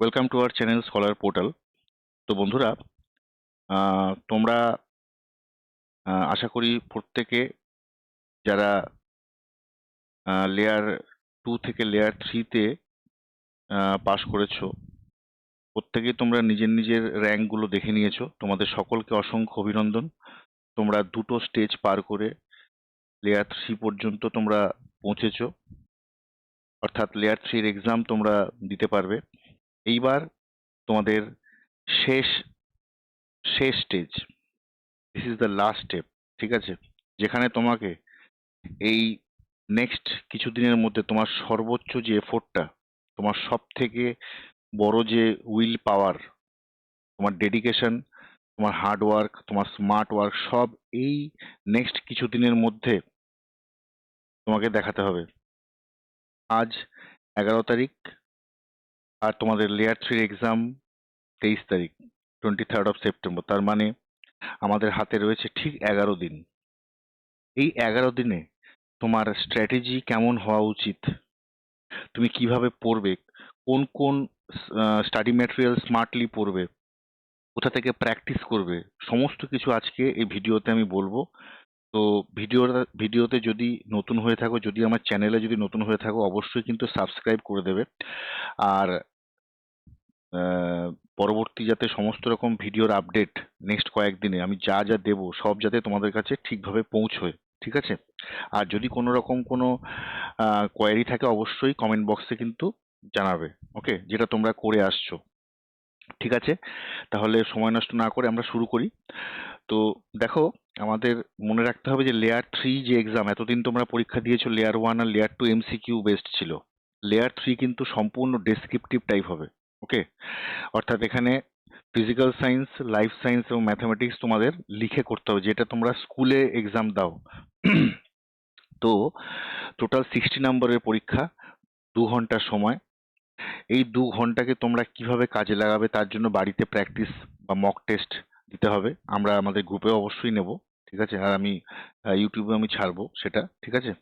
Welcome to our channel scholar portal. তো বন্ধুরা, তোমরা আশা করি প্রত্যেকে যারা লেয়ার 2 থেকে লেয়ার 3 তে পাস করেছো, প্রত্যেকেই তোমরা নিজের নিজের র্যাঙ্কগুলো দেখে নিয়েছো। তোমাদের সকলকে অসংখ্য অভিনন্দন। তোমরা দুটো স্টেজ পার করে লেয়ার 3 পর্যন্ত তোমরা পৌঁছেছো, অর্থাৎ লেয়ার 3 এর এক্সাম তোমরা দিতে পারবে। এইবার তোমাদের শেষ শেষ stage, this is the last step, ঠিক আছে? যেখানে তোমাকে এই নেক্সট কিছুদিনের মধ্যে তোমার সর্বোচ্চ যে এফোর্টটা, তোমার সব থেকে বড় যে উইল পাওয়ার, তোমার ডেডিকেশন, তোমার হার্ড ওয়ার্ক, তোমার স্মার্ট ওয়ার্ক, সব এই নেক্সট কিছুদিনের মধ্যে তোমাকে দেখাতে হবে। আজ 11 তারিখ, আর তোমাদের লেয়ার 3 এক্সাম 23 তারিখ, 23rd of September। তার মানে আমাদের হাতে রয়েছে ঠিক 11 দিন। এই 11 দিনে তোমার স্ট্র্যাটেজি কেমন হওয়া উচিত, তুমি কিভাবে পড়বে, কোন কোন স্টাডি ম্যাটেরিয়াল স্মার্টলি পড়বে, কোথা থেকে প্র্যাকটিস করবে, সমস্ত কিছু আজকে এই ভিডিওতে আমি বলবো। তো ভিডিওতে যদি নতুন হয়ে থাকো, যদি আমার চ্যানেলে যদি নতুন হয়ে থাকো, অবশ্যই কিন্তু সাবস্ক্রাইব করে দেবে। আর আহ, পরবর্তী যাতে সমস্ত রকম ভিডিওর আপডেট নেক্সট কয়েকদিনে আমি যা যা দেবো সব যাতে তোমাদের কাছে ঠিকভাবে পৌঁছয়, ঠিক আছে? আর যদি কোনো রকম কোনো কোয়ারি থাকে, অবশ্যই কমেন্ট বক্সে কিন্তু জানাবে, ওকে, যেটা তোমরা করে আসছো, ঠিক আছে? তাহলে সময় নষ্ট না করে আমরা শুরু করি। তো দেখো, আমাদের মনে রাখতে হবে যে লেয়ার 3 যে এক্সাম এতদিন তোমরা পরীক্ষা দিয়েছো, লেয়ার 1 আর লেয়ার 2 এমসিকিউ বেসড ছিল। লেয়ার 3 কিন্তু সম্পূর্ণ ডেসক্রিপটিভ টাইপ হবে, ওকে? অর্থাৎ এখানে ফিজিক্যাল সায়েন্স, লাইফ সায়েন্স এবং ম্যাথামেটিক্স তোমাদের লিখে করতে হবে, যেটা তোমরা স্কুলে এক্সাম দাও। তো টোটাল 60 নম্বরের পরীক্ষা, 2 ঘন্টার সময়। এই 2 ঘন্টাকে তোমরা কিভাবে কাজে লাগাবে তার জন্য বাড়িতে প্র্যাকটিস বা মক টেস্ট দিতে হবে। আমরা আমাদের গ্রুপে অবশ্যই নেব, ঠিক আছে? আর আমি ইউটিউবে আমি ছাড়বো সেটা, ঠিক আছে?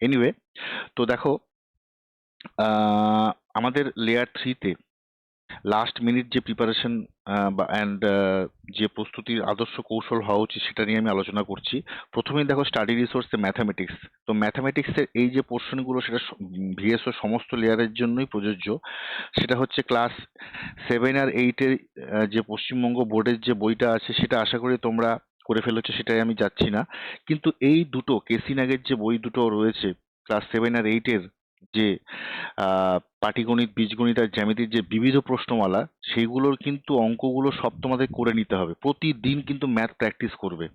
এনিওয়ে, তো দেখো, আহ, আমাদের লেয়ার 3-তে লাস্ট মিনিট যে প্রিপারেশন বা অ্যান্ড যে প্রস্তুতির আদর্শ কৌশল হওয়া উচিত সেটা নিয়ে আমি আলোচনা করছি। প্রথমেই দেখো, স্টাডি রিসোর্সে ম্যাথামেটিক্স। তো ম্যাথামেটিক্সের এই যে পোর্শনগুলো, সেটা ভিএসও সমস্ত লেয়ারের জন্যই প্রযোজ্য। সেটা হচ্ছে ক্লাস 7 আর 8-এর যে পশ্চিমবঙ্গ বোর্ডের যে বইটা আছে, সেটা আশা করি তোমরা করে ফেলেছো, সেটাই আমি যাচ্ছি না। কিন্তু এই দুটো কেসি নাগের যে বই দুটো রয়েছে, ক্লাস 7 আর 8-এর, যে পাটিগণিত, বীজগণিত আর জ্যামিতির যে বিবিধ প্রশ্নমালা, সেইগুলোর কিন্তু অঙ্কগুলো সব তোমাদের করে নিতে হবে। প্রতিদিন কিন্তু ম্যাথ প্র্যাকটিস করবে।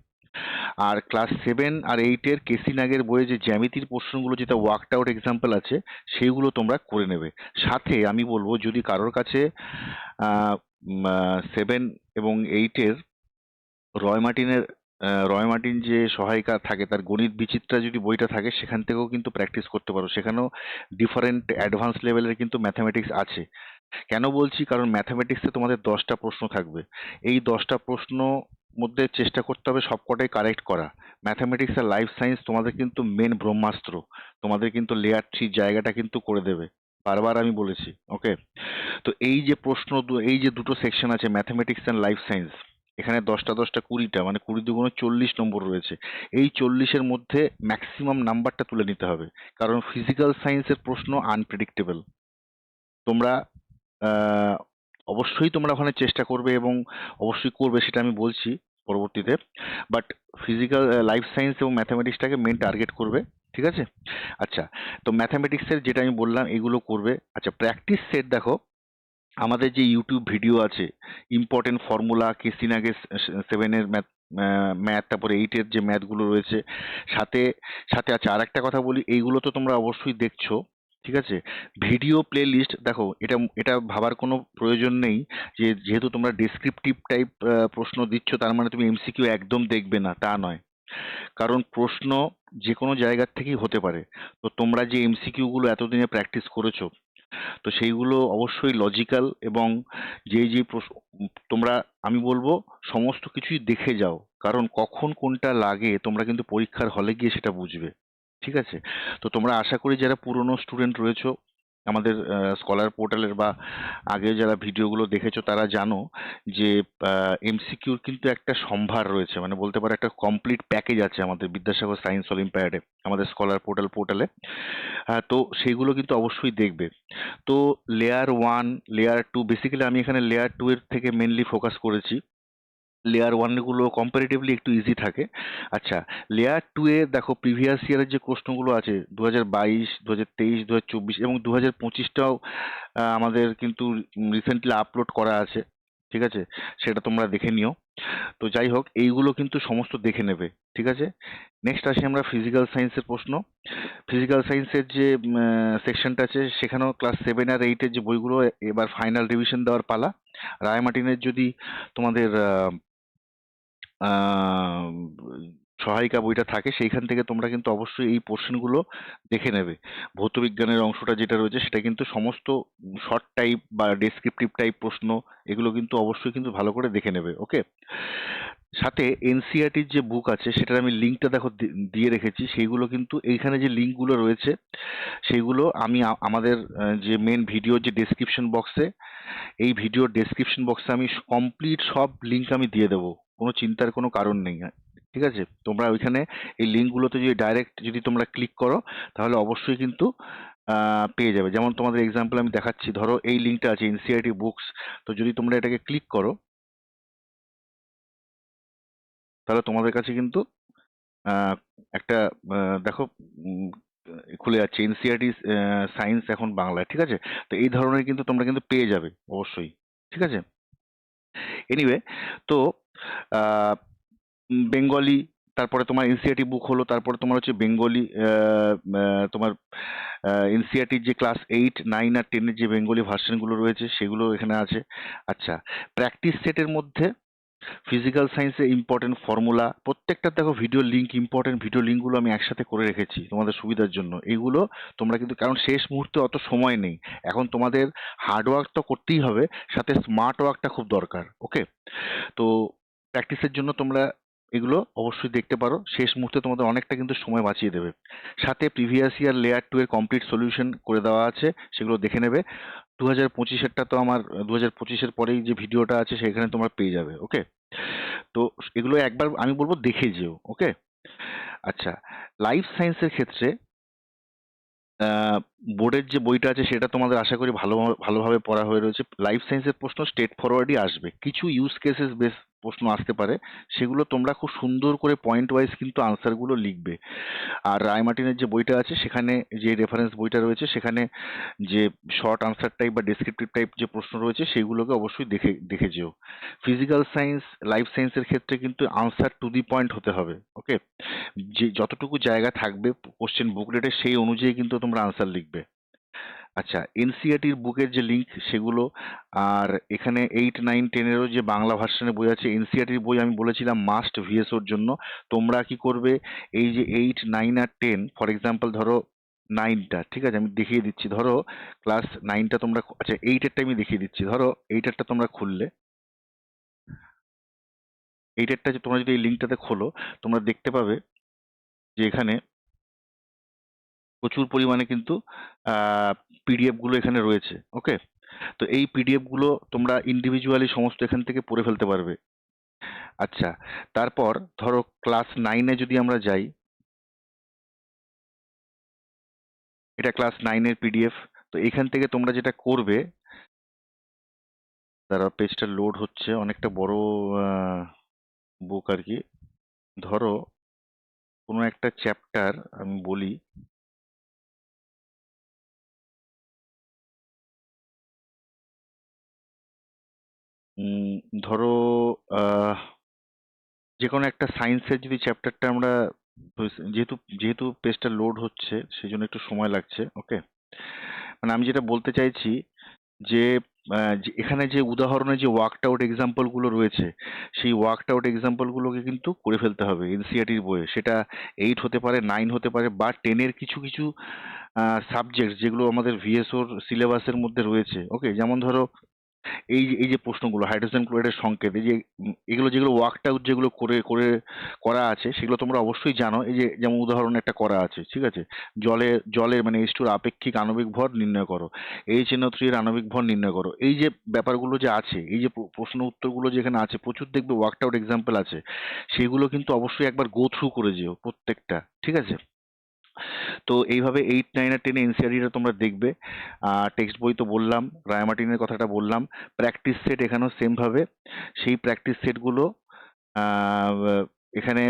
আর ক্লাস 7 আর 8-এর কেসি নাগের বইয়ে যে জ্যামিতির প্রশ্নগুলো, যেটা ওয়ার্কড আউট এক্সাম্পল আছে, সেইগুলো তোমরা করে নেবে। সাথে আমি বলবো, যদি কারোর কাছে 7 এবং 8-এর রয় মার্টিন যে সহায়িকা থাকে, তার গণিত বিচিত্রা যদি বইটা থাকে, সেখান থেকেও কিন্তু প্র্যাকটিস করতে পারো। সেখানেও ডিফারেন্ট অ্যাডভান্স লেভেলের কিন্তু ম্যাথামেটিক্স আছে। কেন বলছি? কারণ ম্যাথামেটিক্সে তোমাদের 10টা প্রশ্ন থাকবে। এই 10টা প্রশ্ন মধ্যে চেষ্টা করতে হবে সবকটাই কারেক্ট করা। ম্যাথামেটিক্স আর লাইফ সায়েন্স তোমাদের কিন্তু মেন ব্রহ্মাস্ত্র। তোমাদের কিন্তু লেয়ার 3 জায়গাটা কিন্তু করে দেবে, বারবার আমি বলেছি, ওকে? তো এই যে দুটো সেকশন আছে, ম্যাথামেটিক্স অ্যান্ড লাইফ সায়েন্স, এখানে 10টা 10টা 20টা, মানে 20 × 40 নম্বর রয়েছে। এই 40-এর মধ্যে ম্যাক্সিমাম নাম্বারটা তুলে নিতে হবে, কারণ ফিজিক্যাল সায়েন্সের প্রশ্ন আনপ্রেডিক্টেবল। তোমরা আহ, অবশ্যই তোমরা ওখানে চেষ্টা করবে এবং অবশ্যই করবে, সেটা আমি বলছি পরবর্তীতে। বাট ফিজিক্যাল, লাইফ সায়েন্স এবং ম্যাথামেটিক্সটাকে মেন টার্গেট করবে, ঠিক আছে? আচ্ছা, তো ম্যাথামেটিক্সের যেটা আমি বললাম এগুলো করবে। আচ্ছা, প্র্যাকটিস সেট দেখো, আমাদের যে ইউটিউব ভিডিও আছে, ইম্পর্টেন্ট ফর্মুলা, কেসিনাগে 7-এর ম্যাথ, তারপরে 8-এর যে ম্যাথগুলো রয়েছে, সাথে সাথে আচ্ছা, আর একটা কথা বলি, এইগুলো তো তোমরা অবশ্যই দেখছো, ঠিক আছে? ভিডিও প্লে লিস্ট দেখো, এটা এটা ভাবার কোনো প্রয়োজন নেই যে যেহেতু তোমরা ডেসক্রিপটিভ টাইপ প্রশ্ন দিচ্ছ, তার মানে তুমি এমসিকিউ একদম দেখবে না, তা নয়। কারণ প্রশ্ন যে কোনো জায়গার থেকেই হতে পারে। তো তোমরা যে এমসিকিউ গুলো এতদিনে প্র্যাকটিস করেছো, তো সেইগুলো অবশ্যই লজিক্যাল, এবং যে তোমরা, আমি বলবো, সমস্ত কিছুই দেখে যাও। কারণ কখন কোনটা লাগে তোমরা কিন্তু পরীক্ষার হলে গিয়ে সেটা বুঝবে, ঠিক আছে? তো তোমরা আশা করি যারা পুরনো স্টুডেন্ট রয়েছো, আমাদের স্কলার পোর্টালের বা আগে যারা ভিডিওগুলো দেখেছো তারা জানো যে এমসিকিউর কিন্তু একটা সম্ভার রয়েছে, মানে বলতে পারো একটা কমপ্লিট প্যাকেজ আছে আমাদের বিদ্যাসাগর সায়েন্স অলিম্পিয়াডে, আমাদের স্কলার পোর্টালে। তো সেইগুলো কিন্তু অবশ্যই দেখবে। তো layer one, layer two, basically আমি এখানে লেয়ার টু এর থেকে মেনলি ফোকাস করেছি। লেয়ার ওয়ান গুলো কম্পারেটিভলি একটু ইজি থাকে। আচ্ছা, লেয়ার টু এ দেখো প্রিভিয়াস ইয়ারের যে প্রশ্নগুলো আছে 2022, 2023, 2024 এবং 2025টাও আমাদের কিন্তু রিসেন্টলি আপলোড করা আছে, ঠিক আছে? সেটা তোমরা দেখে নিও। তো যাই হোক, এইগুলো কিন্তু সমস্ত দেখে নেবে, ঠিক আছে? নেক্সট আসি আমরা ফিজিক্যাল সায়েন্সের প্রশ্ন। ফিজিক্যাল সায়েন্সের যে সেকশনটা আছে সেখানেও ক্লাস 7 আর 8-এর যে বইগুলো এবার ফাইনাল রিভিশন দেওয়ার পালা। রায় মার্টিনের যদি তোমাদের আহ, সহায়িকা বইটা থাকে সেইখান থেকে তোমরা কিন্তু অবশ্যই এই পোর্শনগুলো দেখে নেবে। ভৌতবিজ্ঞানের অংশটা যেটা রয়েছে সেটা কিন্তু সমস্ত শর্ট টাইপ বা ডেসক্রিপটিভ টাইপ প্রশ্ন, এগুলো কিন্তু অবশ্যই কিন্তু ভালো করে দেখে নেবে, ওকে? সাথে এনসিইআরটির যে বুক আছে সেটার আমি লিঙ্কটা দেখো দিয়ে রেখেছি, সেইগুলো কিন্তু এইখানে যে লিঙ্কগুলো রয়েছে সেইগুলো আমি আমাদের যে মেন ভিডিও যে ডেসক্রিপশন বক্সে, এই ভিডিওর ডেসক্রিপশন বক্সে আমি কমপ্লিট সব লিঙ্ক আমি দিয়ে দেবো, কোনো চিন্তার কোনো কারণ নেই, ঠিক আছে? তোমরা ওইখানে এই লিঙ্কগুলোতে যদি ডাইরেক্ট যদি তোমরা ক্লিক করো তাহলে অবশ্যই কিন্তু পেয়ে যাবে। যেমন তোমাদের এক্সাম্পল আমি দেখাচ্ছি, ধরো এই লিঙ্কটা আছে এনসিইআরটি বুকস, তো যদি তোমরা এটাকে ক্লিক করো তাহলে তোমাদের কাছে কিন্তু আহ, একটা দেখো খুলে যাচ্ছে এনসিইআরটি সায়েন্স এখন বাংলায়, ঠিক আছে? তো এই ধরনের কিন্তু তোমরা কিন্তু পেয়ে যাবে অবশ্যই, ঠিক আছে? এনিওয়ে, তো বেঙ্গলি, তারপরে তোমার এনসিইআরটি বুক হলো, তারপরে তোমার হচ্ছে বেঙ্গলি তোমার এনসিইআরটির যে ক্লাস 8, 9 আর 10-এর যে বেঙ্গলি ভার্সনগুলো রয়েছে সেগুলো এখানে আছে। আচ্ছা, প্র্যাকটিস সেটের মধ্যে ফিজিক্যাল সায়েন্সে ইম্পর্টেন্ট ফর্মুলা প্রত্যেকটা দেখো ভিডিও লিঙ্ক, ইম্পর্টেন্ট ভিডিও লিঙ্কগুলো আমি একসাথে করে রেখেছি তোমাদের সুবিধার জন্য। এইগুলো তোমরা কিন্তু, কারণ শেষ মুহূর্তে অত সময় নেই, এখন তোমাদের হার্ড ওয়ার্ক তো করতেই হবে, সাথে স্মার্ট ওয়ার্কটা খুব দরকার, ওকে? তো প্র্যাকটিসের জন্য তোমরা এগুলো অবশ্যই দেখতে পারো, শেষ মুহূর্তে তোমাদের অনেকটা কিন্তু সময় বাঁচিয়ে দেবে। সাথে প্রিভিয়াস ইয়ার লেয়ার টু এর কমপ্লিট সলিউশন করে দেওয়া আছে, সেগুলো দেখে নেবে। 2025-এরটা তো আমার 2025-এর পরেই যে ভিডিওটা আছে সেখানে তোমরা পেয়ে যাবে, ওকে? তো এগুলো একবার আমি বলবো দেখে যেও, ওকে? আচ্ছা, লাইফ সায়েন্সের ক্ষেত্রে বোর্ডের যে বইটা আছে সেটা তোমাদের আশা করি ভালোভাবে পড়া হয়ে রয়েছে। লাইফ সায়েন্সের প্রশ্ন স্ট্রেট ফরওয়ার্ডই আসবে, কিছু ইউজ কেসেস বেস প্রশ্ন আসতে পারে, সেগুলো তোমরা খুব সুন্দর করে পয়েন্ট ওয়াইজ কিন্তু আনসারগুলো লিখবে। আর রায় মার্টিনের যে বইটা আছে সেখানে যে রেফারেন্স বইটা রয়েছে সেখানে যে শর্ট আনসার টাইপ বা ডেসক্রিপটিভ টাইপ যে প্রশ্ন রয়েছে সেগুলোকে অবশ্যই দেখে দেখে যেও। ফিজিক্যাল সায়েন্স, লাইফ সায়েন্সের ক্ষেত্রে কিন্তু আনসার টু দি পয়েন্ট হতে হবে, ওকে? যে যতটুকু জায়গা থাকবে কোশ্চেন বুকলেটে সেই অনুযায়ী কিন্তু তোমরা আনসার লিখবে। আচ্ছা, এনসিইআরটির বুকের যে লিঙ্ক সেগুলো, আর এখানে 8, 9, 10-এরও যে বাংলা ভার্সনের বই আছে, এনসিইআরটির বই আমি বলেছিলাম মাস্ট ভিএসওর জন্য। তোমরা কি করবে, এই যে 8, 9 আর 10, ফর এক্সাম্পল ধরো 9টা, ঠিক আছে? আমি দেখিয়ে দিচ্ছি, ধরো ক্লাস 9টা তোমরা, আচ্ছা 8-এরটা আমি দেখিয়ে দিচ্ছি, ধরো 8-এরটা তোমরা খুললে, 8-এরটা যে তোমরা যদি এই লিঙ্কটাতে খোলো তোমরা দেখতে পাবে যে এখানে প্রচুর পরিমাণে কিন্তু পিডিএফ গুলো এখানে রয়েছে, ওকে? তো এই পিডিএফ গুলো তোমরা ইন্ডিভিজুয়ালি সমস্ত এখান থেকে পড়ে ফেলতে পারবে। আচ্ছা, তারপর ধরো ক্লাস 9-এ যদি আমরা যাই, এটা ক্লাস 9-এর পিডিএফ। তো এখান থেকে তোমরা যেটা করবে, তারা পেজটা লোড হচ্ছে, অনেকটা বড় বুক আর কি। ধরো কোনো একটা চ্যাপ্টার আমি বলি, উম, ধরো আহ, যে কোনো একটা সায়েন্সের যদি চ্যাপ্টারটা আমরা, যেহেতু যেহেতু পেজটা লোড হচ্ছে সেই জন্য একটু সময় লাগছে, ওকে? মানে আমি যেটা বলতে চাইছি যে যে এখানে যে উদাহরণে যে ওয়ার্কড আউট এক্সাম্পল গুলো রয়েছে সেই ওয়ার্কড আউট এক্সাম্পল গুলোকে কিন্তু করে ফেলতে হবে এনসিইআরটির বইয়ে। সেটা 8 হতে পারে, 9 হতে পারে, বা 10-এর কিছু কিছু সাবজেক্ট যেগুলো আমাদের ভিএসওর সিলেবাসের মধ্যে রয়েছে, ওকে? যেমন ধরো এই যে প্রশ্নগুলো হাইড্রোজেন ক্লোরাইডের সংকেত, এই যে এগুলো যেগুলো ওয়ার্কড আউট যেগুলো করে করে করা আছে সেগুলো তোমরা অবশ্যই জানো। এই যে যেমন উদাহরণ একটা করা আছে, ঠিক আছে, জলে মানে H2 এর আপেক্ষিক আণবিক ভর নির্ণয় করো, HNO3 এর আণবিক ভর নির্ণয় করো। এই যে ব্যাপারগুলো যে আছে, এই যে প্রশ্ন উত্তরগুলো যেখানে আছে, প্রচুর দেখবে ওয়ার্কড আউট এক্সাম্পল আছে, সেগুলো কিন্তু অবশ্যই একবার গো থ্রু করে যেও প্রত্যেকটা, ঠিক আছে। তো এইভাবে 8, 9 আর 10 এনসিআরটিটা তোমরা দেখবে। টেক্সট বই তো বললাম, রায়মার্টিনের কথাটা বললাম। প্র্যাকটিস সেট এখানেও সেম ভাবে, সেই প্র্যাকটিস সেটগুলো এখানে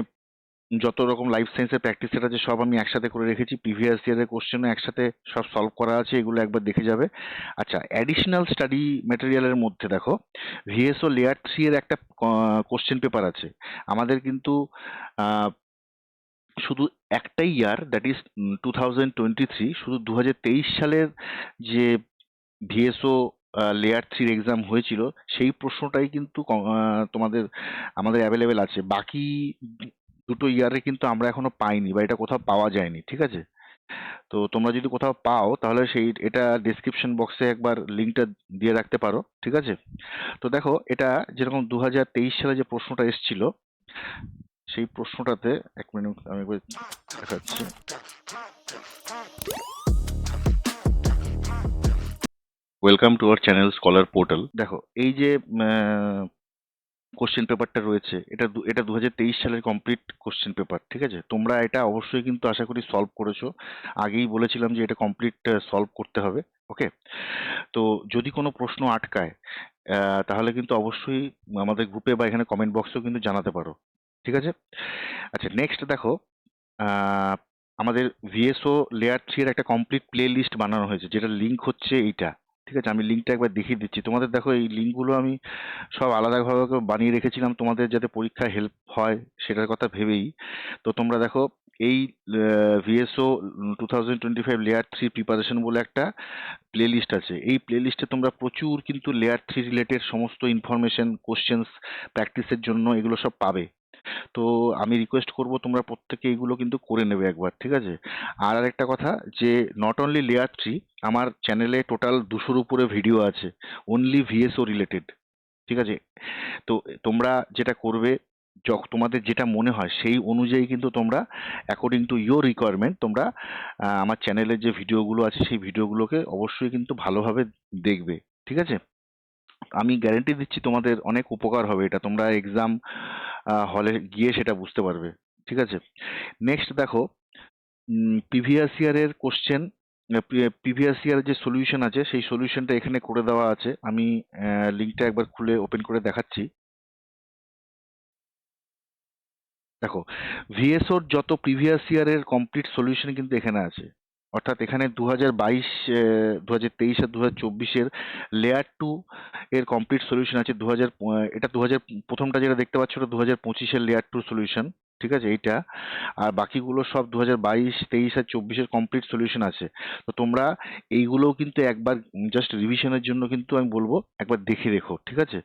যত রকম লাইফ সায়েন্সের প্র্যাকটিস সেট আছে সব আমি একসাথে করে রেখেছি, প্রিভিয়াস ইয়ারের কোশ্চেনও একসাথে সব সলভ করা আছে, এগুলো একবার দেখে যাবে। আচ্ছা, অ্যাডিশনাল স্টাডি ম্যাটেরিয়ালের মধ্যে দেখো ভিএসও লেয়ার 3 এর একটা কোশ্চেন পেপার আছে। আমাদের কিন্তু আহ, শুধু একটাই ইয়ার, দ্যাট ইজ 2023, শুধু 2023 সালের যে ভিএসও লেয়ার 3 এক্সাম হয়েছিল সেই প্রশ্নটাই কিন্তু তোমাদের আমাদের অ্যাভেলেবেল আছে। বাকি দুটো ইয়ারে কিন্তু আমরা এখনো পাইনি, বা এটা কোথাও পাওয়া যায়নি, ঠিক আছে। তো তোমরা যদি কোথাও পাও তাহলে এটা ডেসক্রিপশন বক্সে একবার লিঙ্কটা দিয়ে রাখতে পারো, ঠিক আছে। তো দেখো, এটা যেরকম 2023 সালে যে প্রশ্নটা এসেছিল, সেই প্রশ্নটাতে এক মিনিট আমি একবার দেখাচ্ছি। Welcome to our channel scholar portal. দেখো, এই যে কোশ্চেন পেপারটা রয়েছে, এটা 2023 সালের কমপ্লিট কোশ্চেন পেপার, ঠিক আছে। তোমরা এটা অবশ্যই কিন্তু আশা করি সলভ করেছো। আগেই বলেছিলাম যে এটা কমপ্লিট সলভ করতে হবে, ওকে। তো যদি কোনো প্রশ্ন আটকায় তাহলে কিন্তু অবশ্যই আমাদের গ্রুপে বা এখানে কমেন্ট বক্সেও কিন্তু জানাতে পারো, ঠিক আছে। আচ্ছা, নেক্সট দেখো, আহ, আমাদের ভিএসও লেয়ার 3 এর একটা কমপ্লিট প্লে লিস্ট বানানো হয়েছে, যেটা লিঙ্ক হচ্ছে এইটা, ঠিক আছে। আমি লিঙ্কটা একবার দেখিয়ে দিচ্ছি তোমাদের। দেখো, এই লিঙ্কগুলো আমি সব আলাদাভাবে বানিয়ে রেখেছিলাম তোমাদের যাতে পরীক্ষায় হেল্প হয় সেটার কথা ভেবেই। তো তোমরা দেখো, এই ভিএসও 2025 লেয়ার 3 প্রিপারেশন বলে একটা প্লে লিস্ট আছে। এই প্লে লিস্টে তোমরা প্রচুর কিন্তু লেয়ার 3 রিলেটেড সমস্ত ইনফরমেশন, কোশ্চেন্স, প্র্যাকটিসের জন্য এগুলো সব পাবে। তো আমি রিকোয়েস্ট করব তোমরা প্রত্যেকে এইগুলো কিন্তু করে নেবে একবার, ঠিক আছে। আর আরেকটা কথা, যে নট অনলি লেয়ার 3, আমার চ্যানেলে টোটাল 200-র উপরে ভিডিও আছে অনলি ভিএসও রিলেটেড, ঠিক আছে। তো তোমরা যেটা করবে, তোমাদের যেটা মনে হয় সেই অনুযায়ী কিন্তু তোমরা অ্যাকর্ডিং টু ইয়োর রিকোয়ারমেন্ট তোমরা আমার চ্যানেলের যে ভিডিওগুলো আছে সেই ভিডিওগুলোকে অবশ্যই কিন্তু ভালোভাবে দেখবে, ঠিক আছে। আমি গ্যারেন্টি দিচ্ছি তোমাদের অনেক উপকার হবে, এটা তোমরা এক্সাম হলে গিয়ে সেটা বুঝতে পারবে, ঠিক আছে। নেক্সট দেখো, প্রিভিয়াস ইয়ারের কোশ্চেন, প্রিভিয়াস ইয়ার যে সলিউশন আছে সেই সলিউশনটা এখানে করে দেওয়া আছে। আমি লিঙ্কটা একবার খুলে ওপেন করে দেখাচ্ছি। দেখো, ভিএসওর যত প্রিভিয়াস ইয়ারের কমপ্লিট সলিউশন কিন্তু এখানে আছে। অর্থাৎ এখানে 2022, 2023 আর 2024-এর লেয়ার 2 এর কমপ্লিট সলিউশন আছে। এটা 2000, প্রথমটা যেটা দেখতে পাচ্ছ ওটা 2025-এর লেয়ার 2 সলিউশন, ঠিক আছে, এইটা। আর বাকিগুলো সব 2022, 23 আর 24-এর কমপ্লিট সলিউশন আছে। তো তোমরা এইগুলোও কিন্তু একবার জাস্ট রিভিশনের জন্য কিন্তু আমি বলবো একবার দেখে রেখো, ঠিক আছে।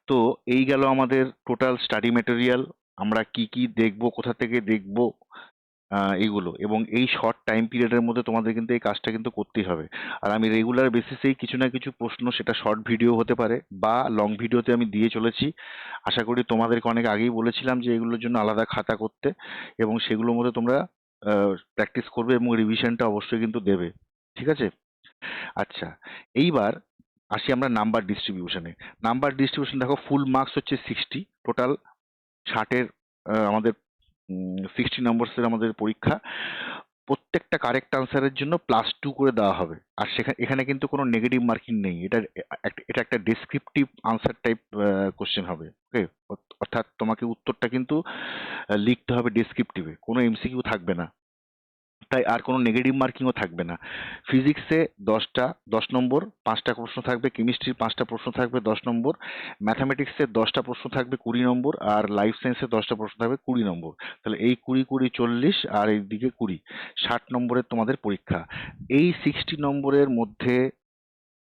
তো এই গেল আমাদের টোটাল স্টাডি ম্যাটেরিয়াল। আমরা কি কি দেখব, কোথা থেকে দেখব, এইগুলো, এবং এই শর্ট টাইম পিরিয়ডের মধ্যে তোমাদের কিন্তু এই কাজটা কিন্তু করতেই হবে। আর আমি রেগুলার বেসিসেই কিছু না কিছু প্রশ্ন, সেটা শর্ট ভিডিও হতে পারে বা লং ভিডিওতে আমি দিয়ে চলেছি। আশা করি তোমাদেরকে অনেক আগেই বলেছিলাম যে এগুলোর জন্য আলাদা খাতা করতে, এবং সেগুলোর মধ্যে তোমরা প্র্যাকটিস করবে এবং রিভিশনটা অবশ্যই কিন্তু দেবে, ঠিক আছে। আচ্ছা, এইবার আসি আমরা নাম্বার ডিস্ট্রিবিউশনে। নাম্বার ডিস্ট্রিবিউশন দেখো, ফুল মার্কস হচ্ছে 60, টোটাল 60-এর আমাদের 60 নম্বরসের আমাদের পরীক্ষা। প্রত্যেকটা কারেক্ট আনসারের জন্য +2 করে দেওয়া হবে। আর এখানে কিন্তু কোনো নেগেটিভ মার্কিং নেই। এটা একটা ডেসক্রিপটিভ আনসার টাইপ কোশ্চেন হবে, ওকে। অর্থাৎ তোমাকে উত্তরটা কিন্তু লিখতে হবে ডেসক্রিপটিভে, কোনো এমসিকিউ থাকবে না, তাই আর কোনো নেগেটিভ মার্কিংও থাকবে না। ফিজিক্সে 10 নম্বর 5টা প্রশ্ন থাকবে, কেমিস্ট্রির 5টা প্রশ্ন থাকবে 10 নম্বর, ম্যাথামেটিক্সে 10টা প্রশ্ন থাকবে 20 নম্বর, আর লাইফ সায়েন্সে 10টা প্রশ্ন থাকবে 20 নম্বর। তাহলে এই 20, 20, 40, আর এইদিকে 20, 60 নম্বরের তোমাদের পরীক্ষা। এই 60 নম্বরের মধ্যে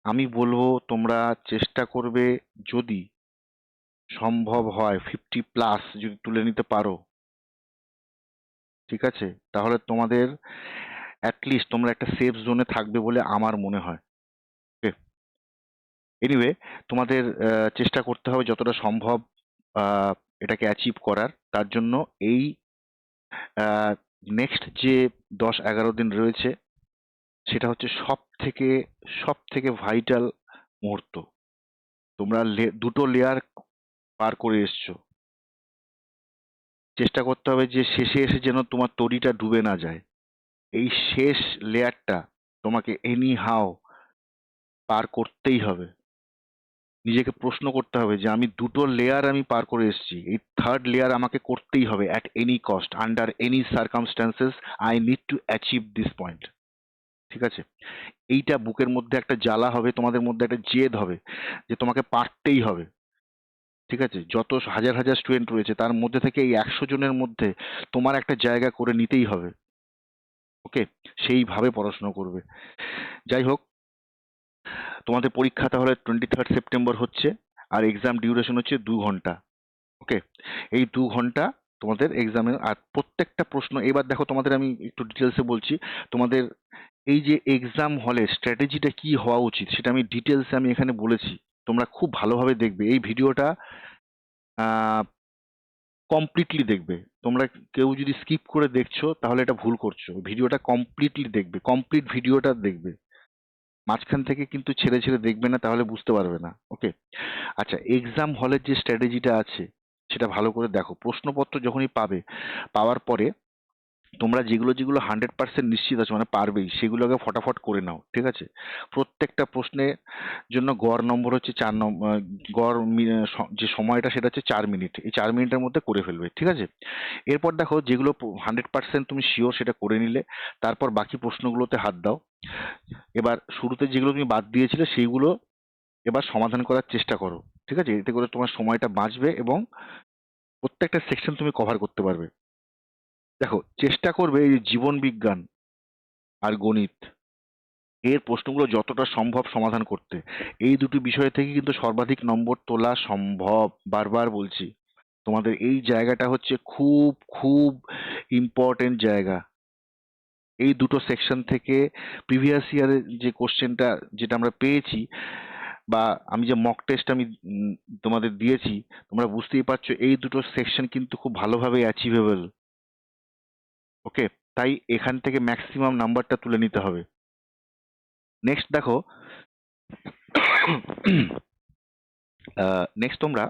আমি বলবো তোমরা চেষ্টা করবে, যদি সম্ভব হয় 50+ যদি তুলে নিতে পারো, ঠিক আছে, তাহলে তোমাদের অ্যাটলিস্ট তোমরা একটা সেফ জোনে থাকবে বলে আমার মনে হয়, ওকে। এনিওয়ে, তোমাদের চেষ্টা করতে হবে যতটা সম্ভব এটাকে অ্যাচিভ করার। তার জন্য এই নেক্সট যে 10-11 দিন রয়েছে সেটা হচ্ছে সব থেকে ভাইটাল মুহূর্ত। তোমরা দুটো লেয়ার পার করে এসছো। চেষ্টা করতে হবে যে শেষে এসে যেন তোমার তরিটা ডুবে না যায়। এই শেষ লেয়ারটা তোমাকে এনি হাও পার করতেই হবে। নিজেকে প্রশ্ন করতে হবে যে আমি দুটো লেয়ার আমি পার করে এসেছি, এই থার্ড লেয়ার আমাকে করতেই হবে at any cost, under any circumstances I need to achieve this point. ঠিক আছে? এইটা বুকের মধ্যে একটা জ্বালা হবে, তোমাদের মধ্যে একটা জেদ হবে যে তোমাকে পারতেই হবে। ঠিক আছে? যত হাজার হাজার স্টুডেন্ট রয়েছে তার মধ্যে থেকে এই 100 জনের মধ্যে তোমার একটা জায়গা করে নিতেই হবে। ওকে? সেইভাবে পড়াশোনা করবে। যাই হোক, তোমাদের পরীক্ষা তাহলে 23 সেপ্টেম্বর হচ্ছে, আর এক্সাম ডিউরেশন হচ্ছে 2 ঘন্টা। ওকে? এই 2 ঘন্টা তোমাদের এক্সামের, আর প্রত্যেকটা প্রশ্ন এবার দেখো, তোমাদের আমি একটু ডিটেলসে বলছি। তোমাদের এই যে এক্সাম হলে স্ট্র্যাটেজিটা কি হওয়া উচিত সেটা আমি ডিটেলসে আমি এখানে বলেছি। তোমরা খুব ভালোভাবে দেখবে এই ভিডিওটা, কমপ্লিটলি দেখবে। তোমরা কেউ যদি স্কিপ করে দেখছো তাহলে এটা ভুল করছো। ভিডিওটা কমপ্লিটলি দেখবে, কমপ্লিট ভিডিওটা দেখবে। মাঝখান থেকে কিন্তু ছেড়ে ছেড়ে দেখবে না, তাহলে বুঝতে পারবে না। ওকে? আচ্ছা, এক্সাম হলের যে স্ট্র্যাটেজিটা আছে সেটা ভালো করে দেখো। প্রশ্নপত্র যখনই পাবে, পাওয়ার পরে তোমরা যেগুলো যেগুলো 100% নিশ্চিত আছো মানে পারবেই, সেগুলোকে ফটাফট করে নাও। ঠিক আছে? প্রত্যেকটা প্রশ্নের জন্য গড় নম্বর হচ্ছে 4 নম্বর, যে সময়টা সেটা হচ্ছে 4 মিনিট। এই 4 মিনিটের মধ্যে করে ফেলবে। ঠিক আছে? এরপর দেখো, যেগুলো 100% তুমি শিওর সেটা করে নিলে, তারপর বাকি প্রশ্নগুলোতে হাত দাও। এবার শুরুতে যেগুলো তুমি বাদ দিয়েছিলে সেইগুলো এবার সমাধান করার চেষ্টা করো। ঠিক আছে? এতে করে তোমার সময়টা বাঁচবে এবং প্রত্যেকটা সেকশন তুমি কভার করতে পারবে। দেখো, চেষ্টা করবে এই যে জীবন বিজ্ঞান আর গণিত, এর প্রশ্নগুলো যতটা সম্ভব সমাধান করতে। এই দুটি বিষয় থেকে কিন্তু সর্বাধিক নম্বর তোলা সম্ভব। বারবার বলছি, তোমাদের এই জায়গাটা হচ্ছে খুব খুব ইম্পর্টেন্ট জায়গা। এই দুটো সেকশন থেকে প্রিভিয়াস ইয়ারের যে কোশ্চেনটা যেটা আমরা পেয়েছি, বা আমি যে মক টেস্ট আমি তোমাদের দিয়েছি, তোমরা বুঝতেই পারছো এই দুটো সেকশন কিন্তু খুব ভালোভাবে অ্যাচিভেবল। ওকে? তাই এখান থেকে ম্যাক্সিমাম নাম্বারটা তুলে নিতে হবে। নেক্সট দেখো, নেক্সট তোমরা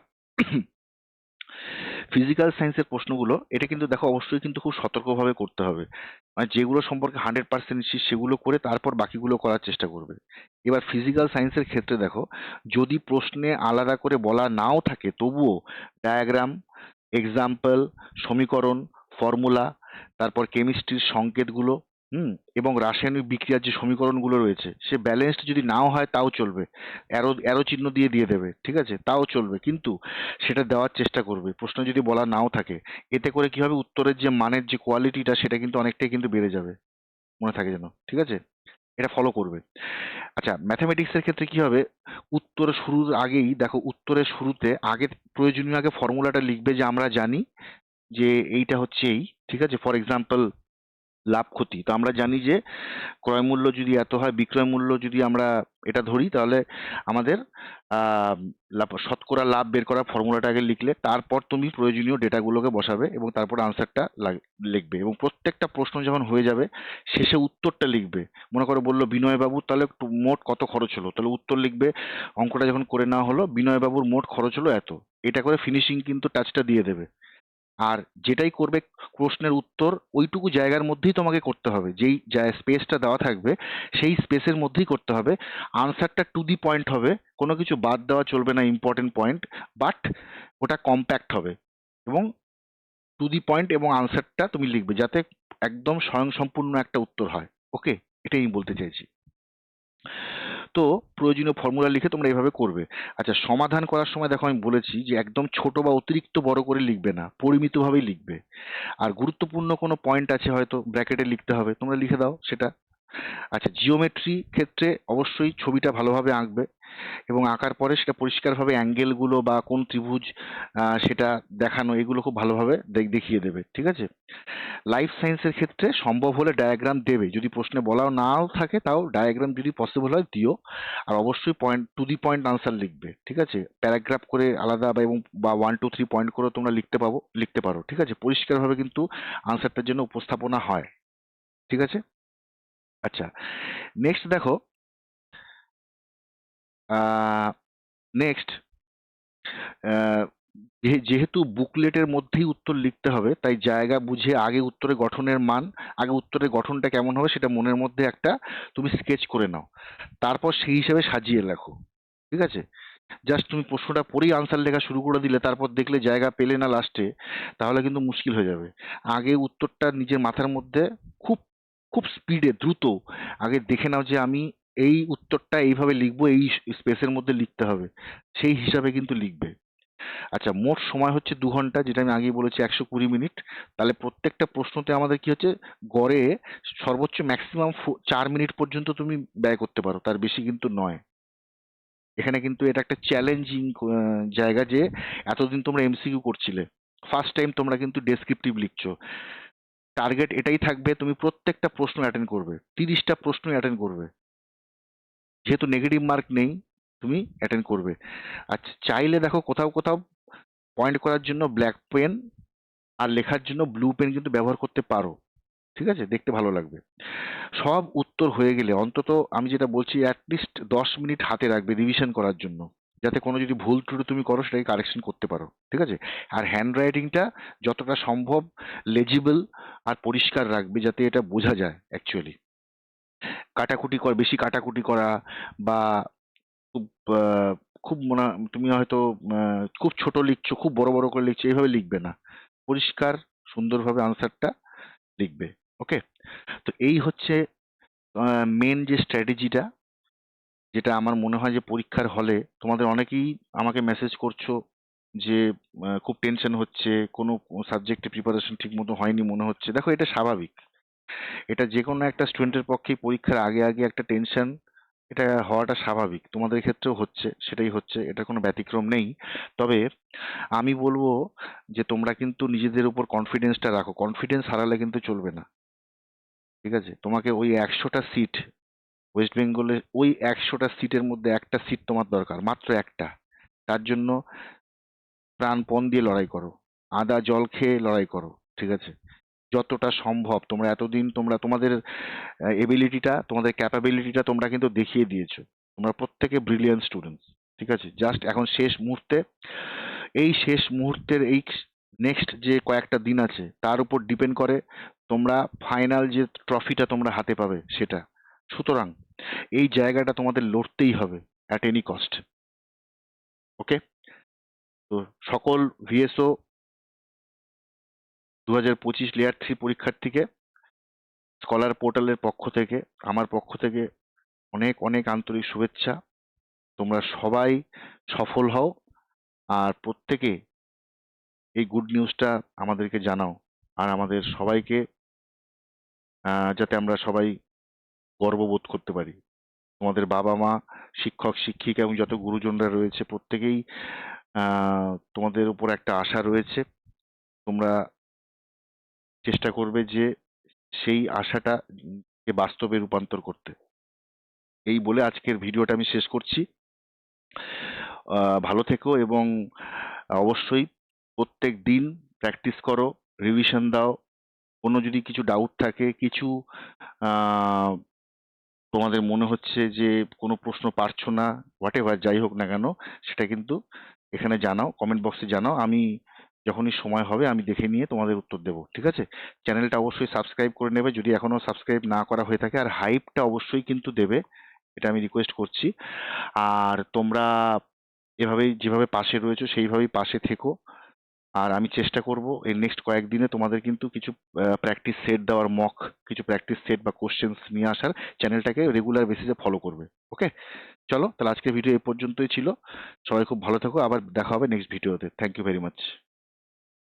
ফিজিক্যাল সায়েন্সের প্রশ্নগুলো, এটা কিন্তু দেখো অবশ্যই কিন্তু খুব সতর্কভাবে করতে হবে। মানে যেগুলো সম্পর্কে 100% নিশ্চিত সেগুলো করে তারপর বাকিগুলো করার চেষ্টা করবে। এবার ফিজিক্যাল সায়েন্সের ক্ষেত্রে দেখো, যদি প্রশ্নে আলাদা করে বলা নাও থাকে তবুও ডায়াগ্রাম, এক্সাম্পল, সমীকরণ, ফর্মুলা, তারপর কেমিস্ট্রির সংকেতগুলো, এবং রাসায়নিক বিক্রিয়ার যে সমীকরণগুলো রয়েছে সে ব্যালেন্সড যদি নাও হয় তাও চলবে। অ্যারো অ্যারো চিহ্ন দিয়ে দিয়ে দেবে। ঠিক আছে? তাও চলবে, কিন্তু সেটা দেওয়ার চেষ্টা করবে প্রশ্ন যদি বলা নাও থাকে। এতে করে কি হবে, উত্তরের যে মানের যে কোয়ালিটিটা সেটা কিন্তু অনেকটাই কিন্তু বেড়ে যাবে। মনে থাকে যেন। ঠিক আছে? এটা ফলো করবে। আচ্ছা, ম্যাথামেটিক্সের ক্ষেত্রে কি হবে, উত্তরের শুরুর আগেই দেখো, উত্তরের শুরুতে আগে প্রয়োজনীয় আগে ফর্মুলাটা লিখবে যে আমরা জানি যে এইটা হচ্ছে এই। ঠিক আছে? ফর এক্সাম্পল, লাভ ক্ষতি তো আমরা জানি যে ক্রয় মূল্য যদি এত হয়, বিক্রয় মূল্য যদি আমরা এটা ধরি, তাহলে আমাদের শতকরা লাভ বের করার ফর্মুলাটা আগে লিখলে, তারপর তুমি প্রয়োজনীয় ডেটাগুলোকে বসাবে এবং তারপর আনসারটা লিখবে। এবং প্রত্যেকটা প্রশ্ন যখন হয়ে যাবে শেষে উত্তরটা লিখবে। মনে করো বললো বিনয়বাবুর তাহলে মোট কত খরচ হলো, তাহলে উত্তর লিখবে। অঙ্কটা যখন করে নেওয়া হলো, বিনয়বাবুর মোট খরচ হলো এত। এটা করে ফিনিশিং কিন্তু টাচটা দিয়ে দেবে। আর যেটাই করবে, প্রশ্নের উত্তর ওইটুকু জায়গার মধ্যেই তোমাকে করতে হবে। যেই স্পেসটা দেওয়া থাকবে সেই স্পেসের মধ্যেই করতে হবে। আনসারটা টু দি পয়েন্ট হবে, কোনো কিছু বাদ দেওয়া চলবে না, ইম্পর্টেন্ট পয়েন্ট। বাট ওটা কম্প্যাক্ট হবে এবং টু দি পয়েন্ট, এবং আনসারটা তুমি লিখবে যাতে একদম স্বয়ংসম্পূর্ণ একটা উত্তর হয়। ওকে? এটাই আমি বলতে চাইছি। তো প্রয়োজনীয় ফর্মুলা লিখে তোমরা এইভাবে করবে। আচ্ছা, সমাধান করার সময় দেখো, আমি বলেছি যে একদম ছোট বা অতিরিক্ত বড় করে লিখবে না, পরিমিতভাবেই লিখবে। আর গুরুত্বপূর্ণ কোনো পয়েন্ট আছে হয়তো ব্র্যাকেটে লিখতে হবে, তোমরা লিখে দাও সেটা। আচ্ছা, জিওমেট্রি ক্ষেত্রে অবশ্যই ছবিটা ভালোভাবে আঁকবে এবং আঁকার পরে সেটা পরিষ্কারভাবে অ্যাঙ্গেলগুলো বা কোন ত্রিভুজ সেটা দেখানো, এগুলো খুব ভালোভাবে দেখিয়ে দেবে, ঠিক আছে? লাইফ সায়েন্সের ক্ষেত্রে সম্ভব হলে ডায়াগ্রাম দেবে, যদি প্রশ্নে বলাও নাও থাকে তাও ডায়াগ্রাম যদি পসিবল হয় দিও। আর অবশ্যই point to the point answer লিখবে, ঠিক আছে? প্যারাগ্রাফ করে আলাদা বা 1 2 3 পয়েন্ট করে তোমরা লিখতে পারো, ঠিক আছে? পরিষ্কারভাবে কিন্তু আনসারটার জন্য উপস্থাপনা হয়, ঠিক আছে? আচ্ছা, নেক্সট দেখো, নেক্সট যেহেতু বুকলেটের মধ্যেই উত্তর লিখতে হবে, তাই জায়গা বুঝে আগে উত্তরের গঠনটা কেমন হবে সেটা মনের মধ্যে একটা তুমি স্কেচ করে নাও, তারপর সেই হিসাবে সাজিয়ে লেখো, ঠিক আছে? জাস্ট তুমি প্রশ্নটা পড়েই আনসার লেখা শুরু করে দিলে, তারপর দেখলে জায়গা পেলে না লাস্টে, তাহলে কিন্তু মুশকিল হয়ে যাবে। আগে উত্তরটা নিজের মাথার মধ্যে খুব খুব স্পিডে দ্রুত আগে দেখে নাও যে আমি এই উত্তরটা এইভাবে লিখবো, এই স্পেসের মধ্যে লিখতে হবে, সেই হিসাবে কিন্তু লিখবে। আচ্ছা, মোট সময় হচ্ছে 2 ঘন্টা, যেটা আমি আগেই বলেছি 120 মিনিট। তাহলে প্রত্যেকটা প্রশ্নতে আমাদের কি হচ্ছে, গড়ে সর্বোচ্চ ম্যাক্সিমাম 4 মিনিট পর্যন্ত তুমি ব্যয় করতে পারো, তার বেশি কিন্তু নয়। এখানে কিন্তু এটা একটা চ্যালেঞ্জিং জায়গা যে এতদিন তোমরা এমসিকিউ করছিলে, ফার্স্ট টাইম তোমরা কিন্তু ডেসক্রিপটিভ লিখছো। টার্গেট এটাই থাকবে তুমি প্রত্যেকটা প্রশ্ন অ্যাটেন্ড করবে, 30টা প্রশ্ন অ্যাটেন্ড করবে, যেহেতু নেগেটিভ মার্ক নেই তুমি অ্যাটেন্ড করবে। আচ্ছা, চাইলে দেখো কোথাও কোথাও পয়েন্ট করার জন্য ব্ল্যাক পেন আর লেখার জন্য ব্লু পেন কিন্তু ব্যবহার করতে পারো, ঠিক আছে? দেখতে ভালো লাগবে। সব উত্তর হয়ে গেলে অন্তত আমি যেটা বলছি অ্যাটলিস্ট 10 মিনিট হাতে রাখবে রিভিশন করার জন্য, যাতে কোনো যদি ভুল ত্রুটি তুমি করো সেটাকে কারেকশন করতে পারো, ঠিক আছে? আর হ্যান্ড রাইটিংটা যতটা সম্ভব লেজিবল আর পরিষ্কার রাখবে, যাতে এটা বোঝা যায় অ্যাকচুয়ালি। বেশি কাটাকুটি করা বা খুব খুব তুমি হয়তো খুব ছোট লিখছো, খুব বড় বড় করে লিখছো, এইভাবে লিখবে না। পরিষ্কার সুন্দরভাবে আনসারটা লিখবে। ওকে, তো এই হচ্ছে মেন যে স্ট্র্যাটেজিটা, যেটা আমার মনে হয় যে পরীক্ষার হলে তোমাদের অনেকেই আমাকে মেসেজ করছো যে খুব টেনশন হচ্ছে, কোনো সাবজেক্টে প্রিপারেশন ঠিক মতো হয়নি মনে হচ্ছে। দেখো, এটা স্বাভাবিক, এটা যে কোনো একটা স্টুডেন্টের পক্ষেই পরীক্ষার আগে আগে একটা টেনশন, এটা হওয়াটা স্বাভাবিক। তোমাদের ক্ষেত্রেও হচ্ছে, সেটাই হচ্ছে, এটা কোনো ব্যতিক্রম নেই। তবে আমি বলবো যে তোমরা কিন্তু নিজেদের উপর কনফিডেন্সটা রাখো, কনফিডেন্স হারালে কিন্তু চলবে না, ঠিক আছে? তোমাকে ওই 100টা সিট, ওয়েস্ট বেঙ্গলে ওই 100টা সিটের মধ্যে একটা সিট তোমার দরকার, মাত্র একটা। তার জন্য প্রাণপণ দিয়ে লড়াই করো, আদা জল খেয়ে লড়াই করো, ঠিক আছে? যতটা সম্ভব তোমরা এতদিন তোমাদের এবিলিটিটা, তোমাদের ক্যাপাবিলিটিটা তোমরা কিন্তু দেখিয়ে দিয়েছো। তোমরা প্রত্যেকে ব্রিলিয়ান্ট স্টুডেন্টস, ঠিক আছে? জাস্ট এখন শেষ মুহূর্তে, এই শেষ মুহূর্তের এই নেক্সট যে কয়েকটা দিন আছে তার উপর ডিপেন্ড করে তোমরা ফাইনাল যে ট্রফিটা তোমরা হাতে পাবে সেটা। সুতরাং এই জায়গাটা তোমাদের লড়তেই হবে অ্যাট এনি কস্ট। ওকে, তো সকল ভিএসও 2025 লেয়ার 3 পরীক্ষার্থীকে স্কলার পোর্টালের পক্ষ থেকে, আমার পক্ষ থেকে অনেক অনেক আন্তরিক শুভেচ্ছা। তোমরা সবাই সফল হও, আর প্রত্যেকে এই গুড নিউজটা আমাদেরকে জানাও, আর আমাদের সবাইকে যাতে আমরা সবাই গর্ববোধ করতে পারি। তোমাদের বাবা মা, শিক্ষক শিক্ষিকা এবং যত গুরুজনরা রয়েছে প্রত্যেকেই তোমাদের উপর একটা আশা রয়েছে। তোমরা চেষ্টা করবে যে সেই আশাটা কে বাস্তবে রূপান্তর করতে। এই বলে আজকের ভিডিওটা আমি শেষ করছি। ভালো থেকো এবং অবশ্যই প্রত্যেক দিন প্র্যাকটিস করো, রিভিশন দাও। কোনো যদি কিছু ডাউট থাকে, কিছু আহ, তোমাদের মনে হচ্ছে যে কোনো প্রশ্ন পারছো না, হোয়াট এভার যাই হোক না কেন, সেটা কিন্তু এখানে জানাও, কমেন্ট বক্সে জানাও। আমি যখনই সময় হবে আমি দেখে নিয়ে তোমাদের উত্তর দেবো, ঠিক আছে? চ্যানেলটা অবশ্যই সাবস্ক্রাইব করে নেবে যদি এখনো সাবস্ক্রাইব না করা হয়ে থাকে, আর হাইপটা অবশ্যই কিন্তু দেবে, এটা আমি রিকোয়েস্ট করছি। আর তোমরা যেভাবে পাশে রয়েছো সেইভাবেই পাশে থেকো। আর আমি চেষ্টা করব এই নেক্সট কয়েকদিনে তোমাদের কিন্তু কিছু প্র্যাকটিস সেট দেওয়ার, কিছু প্র্যাকটিস সেট বা কোশ্চেন্স নিয়ে আসার। চ্যানেলটাকে রেগুলার বেসিসে ফলো করবে। ওকে, চলো তাহলে আজকের ভিডিও এই পর্যন্তই ছিল। সবাই খুব ভালো থাকো, আবার দেখা হবে নেক্সট ভিডিওতে। Thank you very much.